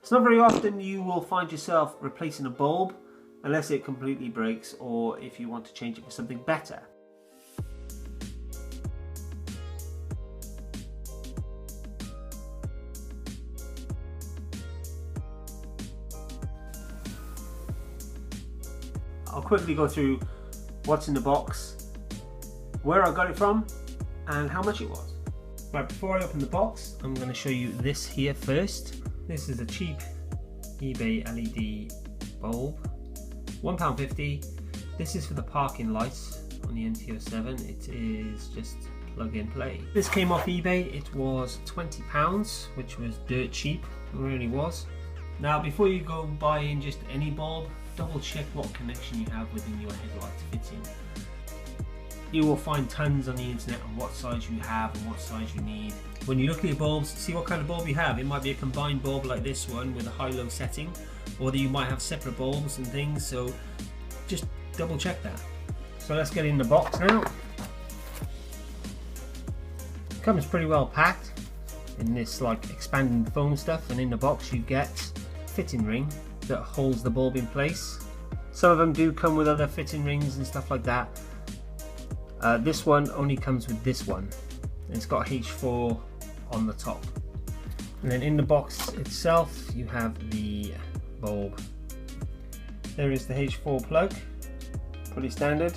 It's not very often you will find yourself replacing a bulb unless it completely breaks or if you want to change it for something better. I'll quickly go through what's in the box, where I got it from, and how much it was. Right, before I open the box, I'm going to show you this here first. This is a cheap eBay LED bulb, £1.50. This is for the parking lights on the MT07. It is just plug and play. This came off eBay. It was £20, which was dirt cheap. It really was. Now, before you go buying just any bulb, double check what connection you have within your headlight fitting. You will find tons on the internet on what size you have and what size you need. When you look at your bulbs, see what kind of bulb you have. It might be a combined bulb like this one with a high-low setting, or that you might have separate bulbs and things, so just double check that. So let's get in the box now. It comes pretty well packed in this like expanding foam stuff, and in the box you get a fitting ring that holds the bulb in place. Some of them do come with other fitting rings and stuff like that. This one only comes with this one. It's got H4 on the top. And then in the box itself you have the bulb. There is the H4 plug, pretty standard.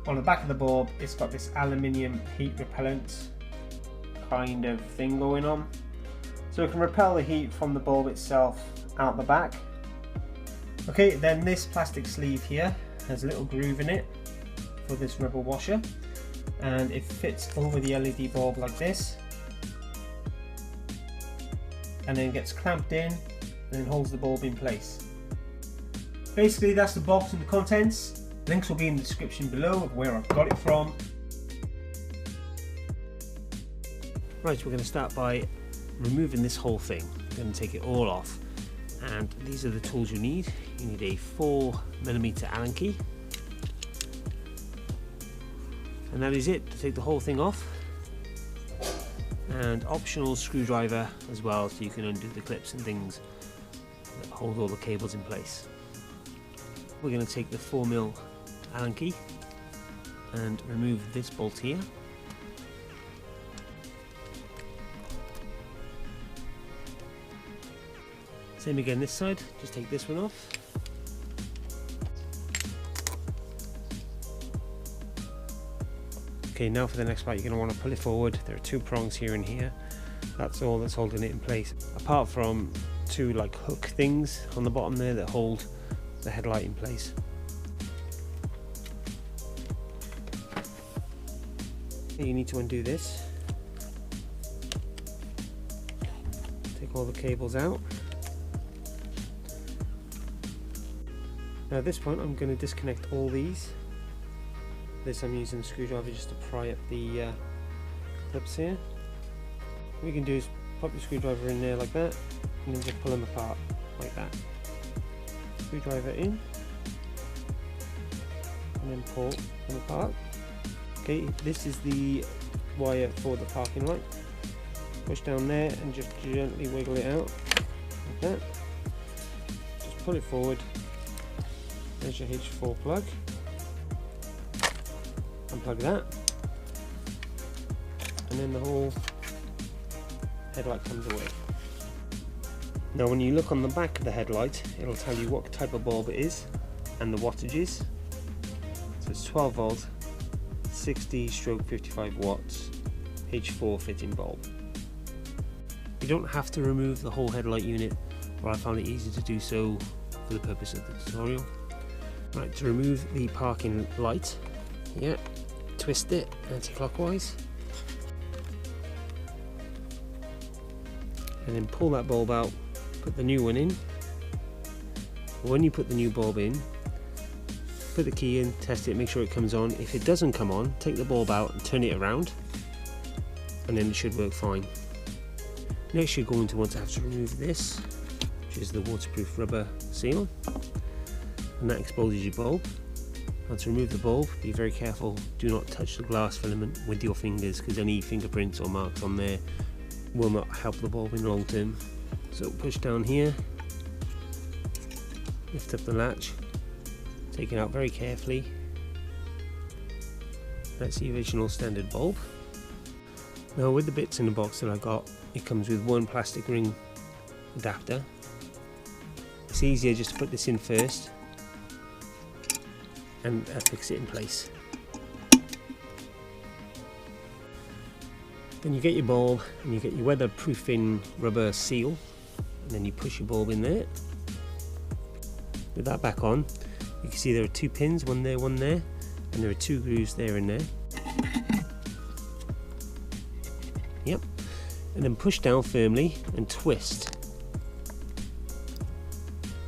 On the back of the bulb it's got this aluminium heat repellent kind of thing going on. So it can repel the heat from the bulb itself out the back. Okay, then this plastic sleeve here has a little groove in it for this rubber washer, and it fits over the LED bulb like this, and then gets clamped in and then holds the bulb in place. Basically that's the box and the contents. Links will be in the description below of where I've got it from. Right, we're going to start by removing this whole thing. I'm going to take it all off, and these are the tools you need. You need a 4mm Allen key, and that is it to take the whole thing off, and optional screwdriver as well, so you can undo the clips and things that hold all the cables in place. We're going to take the 4mm Allen key and remove this bolt here. Same again this side, just take this one off. Okay, now for the next part, you're going to want to pull it forward. There are two prongs here and here. That's all that's holding it in place, apart from two like hook things on the bottom there that hold the headlight in place. You need to undo this. Take all the cables out. Now at this point I'm going to disconnect all these. This I'm using a screwdriver just to pry up the clips here. What you can do is pop your screwdriver in there like that, and then just pull them apart like that. Screwdriver in, and then pull them apart. Okay, this is the wire for the parking light. Push down there and just gently wiggle it out like that. Just pull it forward. There's your H4 plug. Unplug that, and then the whole headlight comes away. Now when you look on the back of the headlight, it'll tell you what type of bulb it is and the wattages. So it's 12 volt, 60/55 watts, H4 fitting bulb. You don't have to remove the whole headlight unit, but I found it easy to do so for the purpose of the tutorial. Right, to remove the parking light, yeah, twist it anti-clockwise, and then pull that bulb out, put the new one in. When you put the new bulb in, put the key in, test it, make sure it comes on. If it doesn't come on, take the bulb out and turn it around, and then it should work fine. Next you're going to want to have to remove this, which is the waterproof rubber seal, and that exposes your bulb. Now to remove the bulb, be very careful, do not touch the glass filament with your fingers, because any fingerprints or marks on there will not help the bulb in the long term. So push down here, lift up the latch, take it out very carefully. That's the original standard bulb. Now with the bits in the box that I got, it comes with one plastic ring adapter. It's easier just to put this in first and fix it in place. Then you get your bulb and you get your weatherproofing rubber seal, and then you push your bulb in there. With that back on, you can see there are 2 pins, one there, and there are 2 grooves there and there. Yep, and then push down firmly and twist.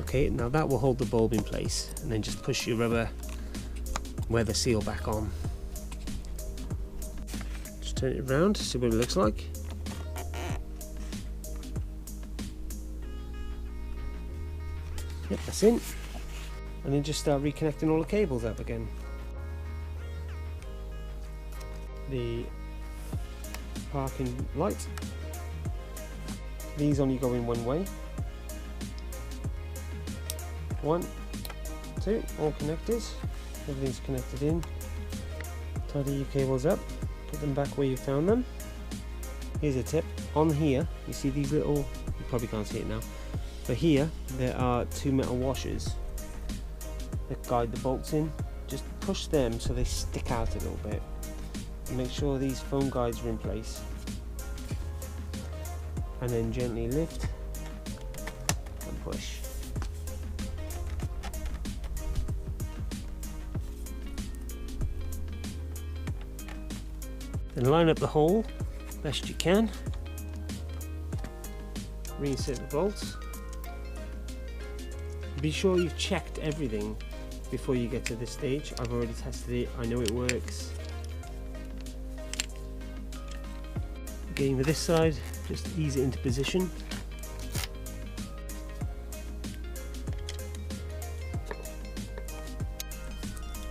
Okay, now that will hold the bulb in place, and then just push your rubber weather seal back on. Just turn it around, see what it looks like. Yep, that's in. And then just start reconnecting all the cables up again. The parking light, these only go in one way. 1, 2, all connected, everything's connected in. Tidy your cables up, put them back where you found them. Here's a tip, on here you see these little, you probably can't see it now, but here there are 2 metal washers that guide the bolts in. Just push them so they stick out a little bit. Make sure these foam guides are in place, and then gently lift and push. Then line up the hole best you can, reinsert the bolts. Be sure you've checked everything before you get to this stage. I've already tested it, I know it works. Getting to this side, just ease it into position.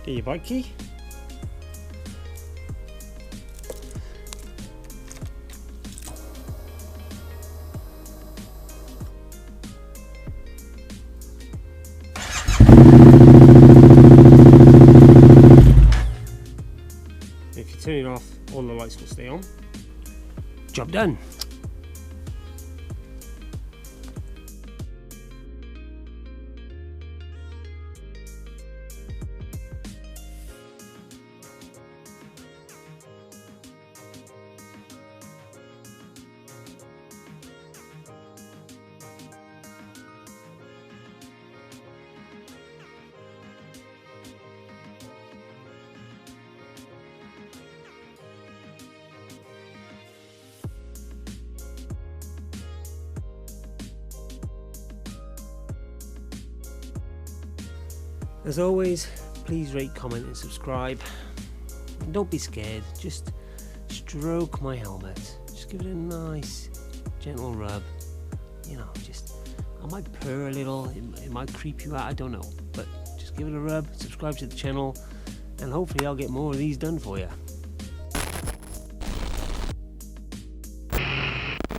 Get your bike key. If you turn it off, all the lights will stay on. Job done. As always, please rate, comment and subscribe. And don't be scared, just stroke my helmet. Just give it a nice gentle rub. You know, just, I might purr a little, it might creep you out, I don't know. But just give it a rub, subscribe to the channel, and hopefully I'll get more of these done for you.